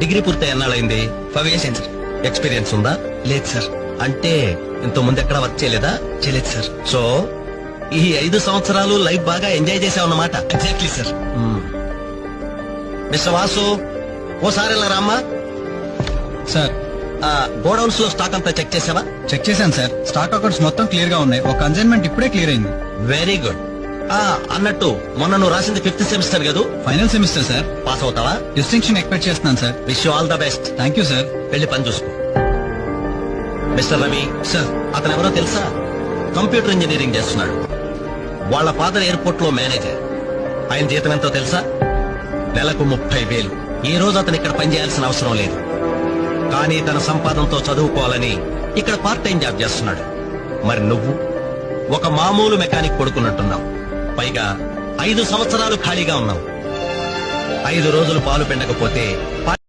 Degree పూర్తి ఎన్నాళ్ళైంది? 5 years అయింది sir. Experience ఉందా? లేదు సార్. అంటే ఇంత ముందు ఎక్కడ వర్క్ చేయలేదా? చేయలేదు సార్. సో ఈ 5 సంవత్సరాలు లైఫ్ బాగా ఎంజాయ్ చేసావన్నమాట. Exactly sir. మిస్టర్ వాసు, ఓసారి ఇలా రామ్మా. సార్ గోడౌన్స్ లో స్టాక్ అంతా చెక్ చేసావా? చెక్ చేశాను సార్. స్టాక్ అకౌంట్స్ మొత్తం క్లియర్ గా ఉన్నాయి. ఒక కన్సైన్మెంట్ ఇప్పుడే క్లియర్ అయింది. Very good. అన్నట్టు మొన్న నువ్వు రాసింది 5th సెమిస్టర్ కదూ? Final semester sir. పాస్ అవుతావా? డిస్టింక్షన్ ఎక్స్పెక్ట్ చేస్తున్నాను sir. Wish you all the best. Thank you sir. వెళ్ళి పని చూసుకో. Mr Ravi sir. అతను ఎవరో తెలుసా? కంప్యూటర్ ఇంజనీరింగ్ చేస్తున్నాడు. వాళ్ళ ఫాదర్ ఎయిర్పోర్ట్ లో మేనేజర్. ఆయన జీతం ఎంతో తెలుసా? నెలకు 30,000. ఈ రోజు అతను ఇక్కడ పనిచేయాల్సిన అవసరం లేదు. కానీ తన సంపాదనతో చదువుకోవాలని ఇక్కడ పార్ట్ టైం జాబ్ చేస్తున్నాడు. మరి నువ్వు ఒక మామూలు మెకానిక్ కొడుకున్నట్టున్నావు. పైగా 5 సంవత్సరాలు ఖాళీగా ఉన్నావు. 5 రోజులు పాలు పిండకపోతే